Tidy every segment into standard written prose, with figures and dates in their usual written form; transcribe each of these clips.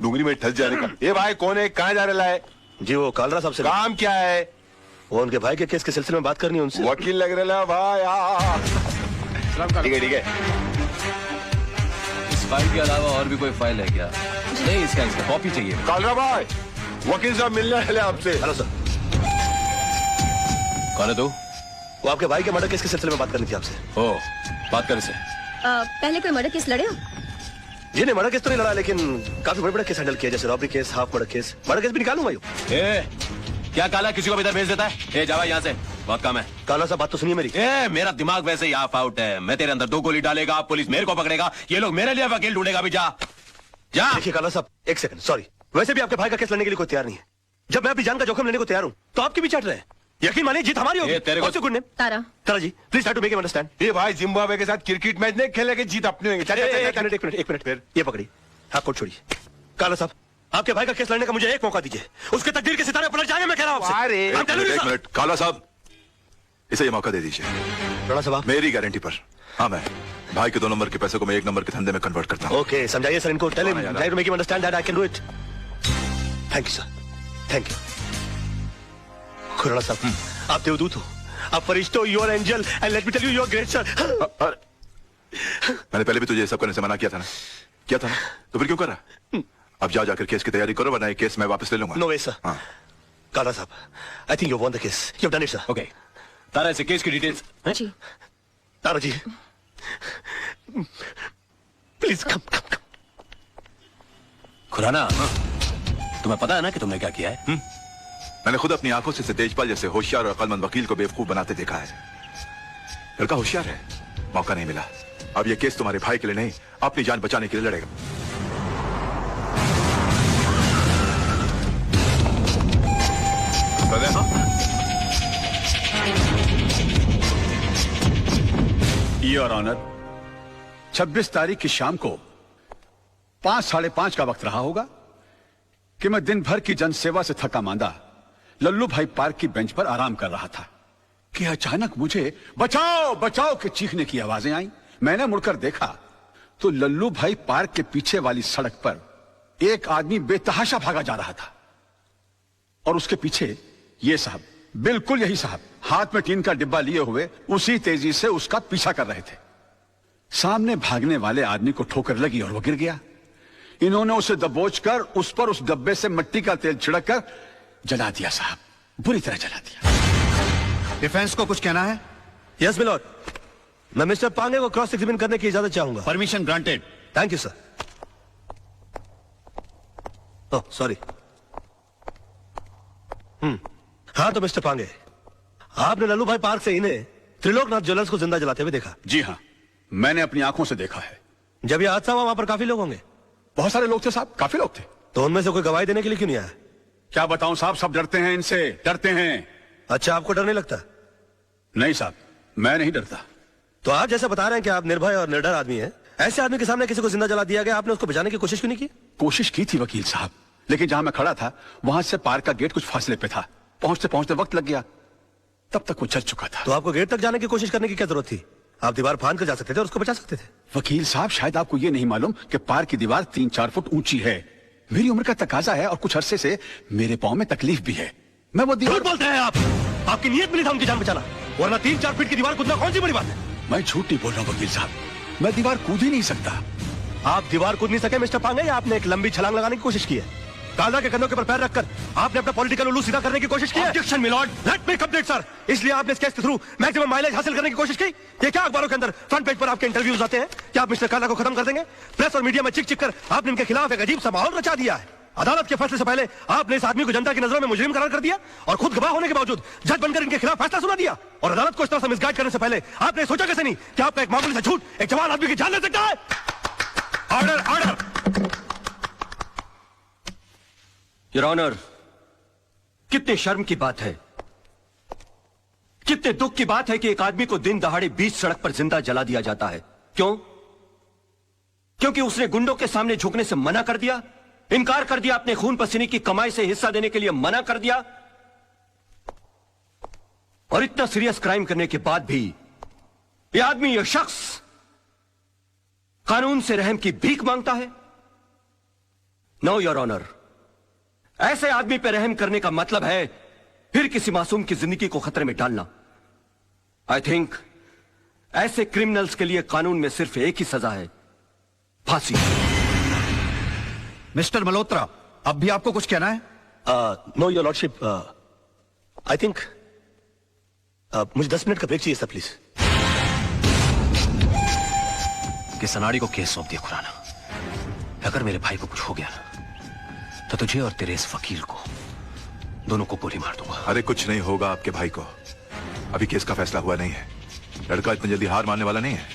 डूंगरी में ठस जाने का। ये भाई कौन है, कहाँ जा रहा है? जी वो कालरा साहब से। काम क्या है? वो उनके भाई के केस के सिलसिले में बात करनी है उनसे। वकील लग रहा है भाई। ठीक है। इस फाइल के अलावा और भी कोई फाइल है क्या? नहीं, इसका कॉपी चाहिए। कालरा भाई, वकील साहब मिलने वाले आपसे। Hello sir. कौन है तू? वो आपके भाई के मर्डर केस के सिलसिले में बात करनी थी आपसे। ओ, बात कर इसे। पहले कोई मर्डर केस लड़े हो? जी नहीं, मर्डर केस तो नहीं लड़ा, लेकिन काफी बड़े बड़े केस हैंडल किया, जैसे robbery case, half murder case. Murder case भी निकालूंगा। क्या काला किसी को भी इधर भेज देता है? जावा यहाँ से, बहुत काम है। काला साहब बात तो सुनिए मेरी। मेरा दिमाग वैसे ही ऑफ आउट है। मैं तेरे अंदर 2 गोली डालेगा, पुलिस मेरे को पकड़ेगा, ये लोग मेरे लिए वकील ढूंढेगा भी। जा जा। देखिए काला साहब, एक सेकंड, सॉरी। वैसे भी आपके भाई का केस लड़ने के लिए कोई तैयार नहीं है। जब मैं अपनी जान का जोखिम लेने को तैयार हूँ तो आपकी भी चट रहे हैं। यकीन मानिए जीत हमारी होगी। तेरे को good name Tara. Tara ji, please try to make him understand. ये भाई जिम्बाब्वे के साथ क्रिकेट मैच नहीं खेलेंगे, जीत अपनी होगी। एक मिनट फिर ये पकड़ी, हाथ कोट छोड़िए। काला साहब, आपके भाई का केस लड़ने का मुझे एक मौका दीजिए, उसके तकदीर के सितारे पलट जाएंगे। मैं कह रहा हूं आपसे। एक मिनट काला साहब, इसे ये मौका दे दीजिए। राणा साहब, मेरी गारंटी पर। हाँ, मैं भाई के 2 नंबर के पैसे को मैं 1 नंबर के धंधे में कन्वर्ट करता हूँ। ओके, समझाइए सर इनको। Tell him, try to make him understand that I can do it. Thank you sir, thank you. Khurana साहब, आप देवदूत हो, आप फरिश्ते हो, you are angel, and let me tell you, you are great sir. मैंने पहले भी तुझे ये सब करने से मना किया था ना? तो फिर क्यों कर रहा? अब जाकर केस की तैयारी करो, वरना ये केस मैं वापस ले लूंगा। No way sir. काला साहब, I think you won the case, you have done it sir. Okay, Tara से केस की डिटेल्स। जी तारा जी, प्लीज कम। खुराना, तुम्हें पता है ना कि तुमने क्या किया है? मैंने खुद अपनी आंखों से तेजपाल जैसे होशियार और अक्लमंद वकील को बेवकूफ बनाते देखा है। लड़का होशियार है, मौका नहीं मिला। अब यह केस तुम्हारे भाई के लिए नहीं, अपनी जान बचाने के लिए लड़ेगा। योर ऑनर, 26 तारीख की शाम को 5, 5:30 का वक्त रहा होगा कि मैं दिन भर की जनसेवा से थका मांदा लल्लू भाई पार्क की बेंच पर आराम कर रहा था कि अचानक मुझे बचाओ बचाओ के चीखने की आवाजें आई। मैंने मुड़कर देखा तो लल्लू भाई पार्क के पीछे वाली सड़क पर एक आदमी बेतहाशा भागा जा रहा था और उसके पीछे ये साहब, बिल्कुल यही साहब, हाथ में टीन का डिब्बा लिए हुए उसी तेजी से उसका पीछा कर रहे थे। सामने भागने वाले आदमी को ठोकर लगी और वो गिर गया। इन्होंने उसे दबोचकर उस पर उस डब्बे से मिट्टी का तेल छिड़क कर जला दिया साहब, बुरी तरह जला दिया। डिफेंस को कुछ कहना है? यस मिलॉर्ड, मैं मिस्टर पांगे को क्रॉस एग्जामिन करने की इजाजत चाहूंगा। Permission granted. Thank you sir. Oh sorry. हाँ तो मिस्टर पांगे, आपने लल्लू भाई पार्क से इन्हें त्रिलोकनाथ ज्वेलर्स को जिंदा जलाते हुए देखा? जी हाँ, मैंने अपनी आंखों से देखा है। जब यह हादसा हुआ वहां पर काफी लोग होंगे? बहुत सारे लोग थे साहब, काफी लोग थे। तो उनमें से कोई गवाही देने के लिए क्यों नहीं आया? क्या बताऊं साहब, सब डरते हैं इनसे, डरते हैं। अच्छा, आपको डर नहीं लगता? नहीं साहब, मैं नहीं डरता। तो आप जैसा बता रहे हैं कि आप निर्भय और निडर आदमी हैं, ऐसे आदमी के सामने किसी को जिंदा जला दिया गया, आपने उसको बचाने की कोशिश क्यों नहीं की? कोशिश की थी वकील साहब, लेकिन जहां मैं खड़ा था वहां से पार्क का गेट कुछ फासले पे था। पहुंचते पहुंचते वक्त लग गया, तब तक वो चल चुका था। तो आपको गेट तक जाने की कोशिश करने की क्या जरूरत थी? आप दीवार फांद कर जा सकते थे और उसको बचा सकते थे। वकील साहब, शायद आपको ये नहीं मालूम कि पार्क की दीवार 3-4 फुट ऊंची है। मेरी उम्र का तकाजा है और कुछ अरसे से मेरे पांव में तकलीफ भी है। मैं वो दीवार... झूठ बोलते हैं आप। आपकी नीयत मिली था उनकी जान बचाना, वरना 3-4 फीट की दीवार कूदना कौन सी बड़ी बात है? मैं झूठ नहीं बोल रहा हूँ वकील साहब, मैं दीवार कूद ही नहीं सकता। आप दीवार कूद नहीं सके मिस्टर पांगे, या आपने एक लंबी छलांग लगाने की कोशिश की है? काला के कंधों के पर पैर रखकर आपने अपना पॉलिटिकल उल्लू सीधा करने की कोशिश की है? Objection milord, let me complete sir. इसलिए आपने इस केस के थ्रू मैक्सिमम माइलेज हासिल करने की कोशिश की? ये क्या अखबारों के अंदर फ्रंट पेज पर आपके इंटरव्यूज आते हैं? क्या आप मिस्टर काला को खत्म कर देंगे? प्रेस और मीडिया में चिक चिक कर आपने इनके खिलाफ एक अजीब सा माहौल रचा दिया है। अदालत के फैसले से पहले आपने इस आदमी को जनता की नजरों में मुजरिम करार कर दिया और खुद गवाह होने के बावजूद जज बनकर इनके खिलाफ फैसला सुना दिया। और अदालत को इस तरह से मिसगाइड करने से पहले आपने सोचा कैसे नहीं कि आपका एक मामूली सा झूठ एक जवान आदमी की जान ले सकता है? Order, order. योर ऑनर, कितने शर्म की बात है, कितने दुख की बात है कि एक आदमी को दिन दहाड़े बीच सड़क पर जिंदा जला दिया जाता है। क्यों? क्योंकि उसने गुंडों के सामने झुकने से मना कर दिया, इनकार कर दिया, अपने खून पसीने की कमाई से हिस्सा देने के लिए मना कर दिया। और इतना सीरियस क्राइम करने के बाद भी यह आदमी, यह शख्स कानून से रहम की भीख मांगता है। नो योर ऑनर, ऐसे आदमी पर रहम करने का मतलब है फिर किसी मासूम की जिंदगी को खतरे में डालना। आई थिंक ऐसे क्रिमिनल्स के लिए कानून में सिर्फ एक ही सजा है, फांसी। मिस्टर मल्होत्रा, अब भी आपको कुछ कहना है? Know your lordship, I think मुझे 10 मिनट का ब्रेक चाहिए सर, प्लीज। कि सनाड़ी को केस सौंप दिया खुराना। अगर मेरे भाई को कुछ हो गया ना, तो तुझे और तेरे इस वकील को दोनों को गोली मार दूंगा। अरे कुछ नहीं होगा आपके भाई को, अभी केस का फैसला हुआ नहीं है। लड़का इतनी जल्दी हार मानने वाला नहीं है।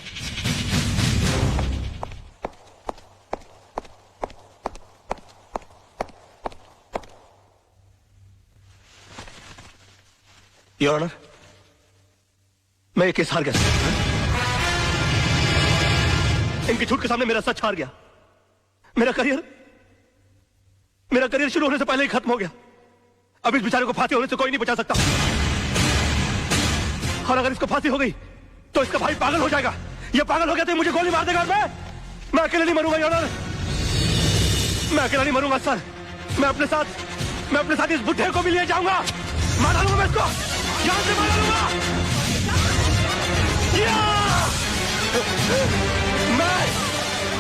योर ऑनर, मैं ये केस हार गया। इनकी झूठ के सामने मेरा सच हार गया। मेरा करियर शुरू होने से पहले ही खत्म हो गया। अब इस बेचारे को फांसी होने से कोई नहीं बचा सकता। और अगर इसको फांसी हो गई तो इसका भाई पागल हो जाएगा। ये पागल हो गया तो मुझे गोली मार देगा। और मैं अकेले नहीं मरूंगा योर ऑनर, मैं अकेला नहीं मरूंगा सर। मैं अपने साथ इस बुढ़े को भी ले जाऊंगा। मार डालूंगा मैं इसको, जान से मार डालूंगा।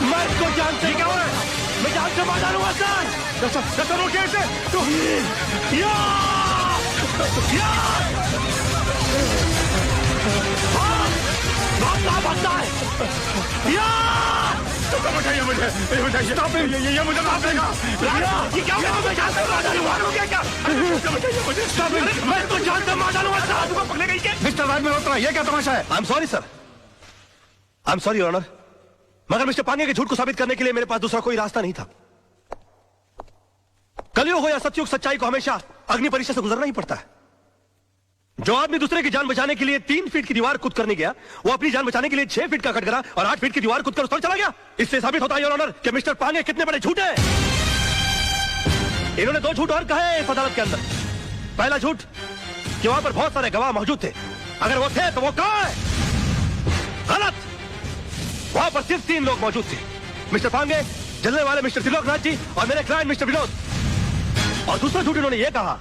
मैं इसको जान से, मैं जान से मार डालूंगा सर। रोकिए इसे। भागता है। बताइए मुझे, ये मुझे माफ करेगा। ये क्या होगा? मैं जान से मार डालूंगा क्या? मैं इसको जान से मार डालूंगा सर। तुमको पकड़े गई क्या? मिस्टर राज मल्होत्रा, ये क्या तमाशा है? I am sorry sir, I am sorry your honour, मगर मिस्टर पांगे के झूठ को साबित करने के लिए मेरे पास दूसरा कोई रास्ता नहीं था। कलयुग हो या सतयुग, सच्चाई को हमेशा अग्नि परीक्षा से गुजरना ही पड़ता है। जो आदमी दूसरे की जान बचाने के लिए 3 फीट की दीवार कूद करने गया, वो अपनी जान बचाने के लिए 6 फीट का कटघरा और 8 फीट की दीवार कूद कर उस पर चला गया। इससे साबित होता है योर ऑनर कि मिस्टर पांगे कितने बड़े झूठे हैं। इन्होंने 2 झूठ और कहे इस अदालत के अंदर। पहला झूठ कि वहां पर बहुत सारे गवाह मौजूद थे। अगर वो थे तो वो कहां है? गलत, वहां पर सिर्फ 3 लोग मौजूद थे, मिस्टर पांगे, जलने वाले मिस्टर त्रिलोकनाथ जी और मेरे क्लाइंट मिस्टर विनोद। और दूसरा झूठ इन्होंने ये कहा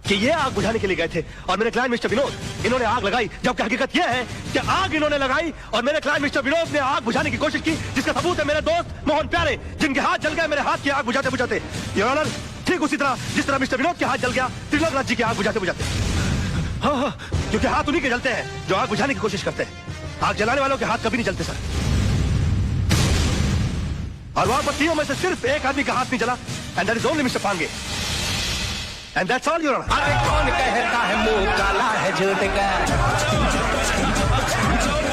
कि ये आग बुझाने के लिए गए थे और मेरे क्लाइंट मिस्टर विनोद इन्होंने आग लगाई, जबकि हकीकत यह है कि आग इन्होंने लगाई और मेरे क्लाइंट मिस्टर विनोद ने आग बुझाने की कोशिश की, जिसका सबूत है मेरे दोस्त मोहन प्यारे, जिनके हाथ जल गए मेरे हाथ की आग बुझाते बुझाते। योर ऑनर, ठीक उसी तरह जिस तरह मिस्टर विनोद के हाथ जल गया त्रिलोकनाथ जी की आग बुझाते बुझाते। हाँ, क्योंकि हाथ उन्हीं के जलते हैं जो आग बुझाने की कोशिश करते हैं। आग जलाने वालों के हाथ कभी नहीं जलते सर। और वहां पर 3 में से सिर्फ एक आदमी का हाथ नहीं जला, and that is only mister Pange. And that's all your honour. अरे कौन कहता है मुंह काला है झूठ का?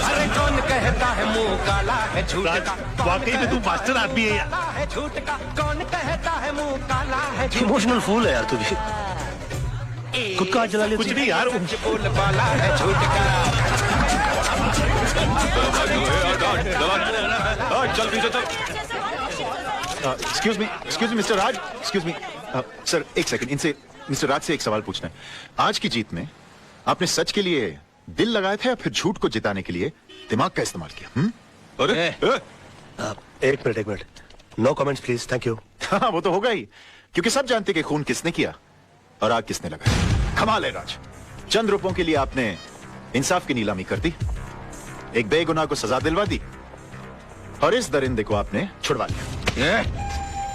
अरे कौन कहता है मुंह काला है झूठ का? वाकई में तू मास्टर आदमी है यार। है झूठ का? कौन कहता है मुंह काला है झूठ? इमोशनल फूल है यार तू भी। खुद का हाथ जला लिया। कुछ नहीं यार, बोल वाला है झूठ का। चल पीछे चल। एक्सक्यूज मी मिस्टर राज, एक्सक्यूज मी सर, एक सेकंड, इनसे मिस्टर राज से एक सवाल पूछना है। आज की जीत में आपने सच के लिए दिल लगाया था या फिर झूठ को जिताने के लिए दिमाग का इस्तेमाल किया? अरे एक minute, no comments please, thank you. हाँ, वो तो होगा ही, क्योंकि सब जानते कि खून किसने किया और आग किसने लगाई। कमाल है राज, चंद रुपयों के लिए आपने इंसाफ की नीलामी कर दी, एक बेगुनाह को सजा दिलवा दी और इस दरिंदे को आपने छुड़वा लिया।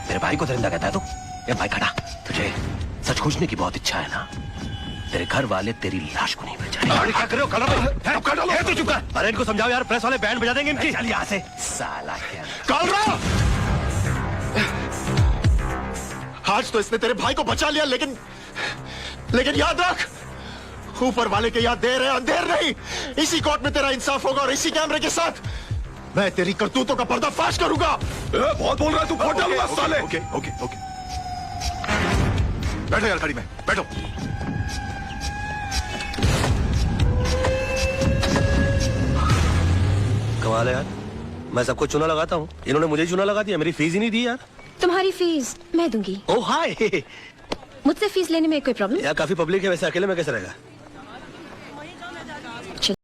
मेरे भाई को दरिंदा कहता है तू? ये भाई खड़ा, तुझे सच खोजने की बहुत इच्छा है ना? तेरे घर वाले तेरी लाश को नहीं बचाएंगे। अरे क्या कर रहे हो? तू चुप कर। अरे इनको समझाओ यार, प्रेस वाले बैंड बजा देंगे इनकी। चल यहाँ से साला क्या। कॉल रहा। आज तो इसने तेरे भाई को बचा लिया, लेकिन याद रख, ऊपर वाले के याद देर है अंधेर नहीं। इसी कोर्ट में तेरा इंसाफ होगा और इसी कैमरे के साथ मैं तेरी करतूतों का पर्दाफाश करूंगा। बहुत बोल रहा है तू, फोड़ डालूंगा साले। ओके, बैठो यार, गाड़ी में बैठो। कमाल है यार, मैं सबको चूना लगाता हूँ, इन्होंने मुझे चूना लगा दिया। मेरी फीस ही नहीं दी यार। तुम्हारी फीस मैं दूंगी। ओह हाय। मुझसे फीस लेने में कोई प्रॉब्लम? यार काफी पब्लिक है, वैसे अकेले में कैसे रहेगा?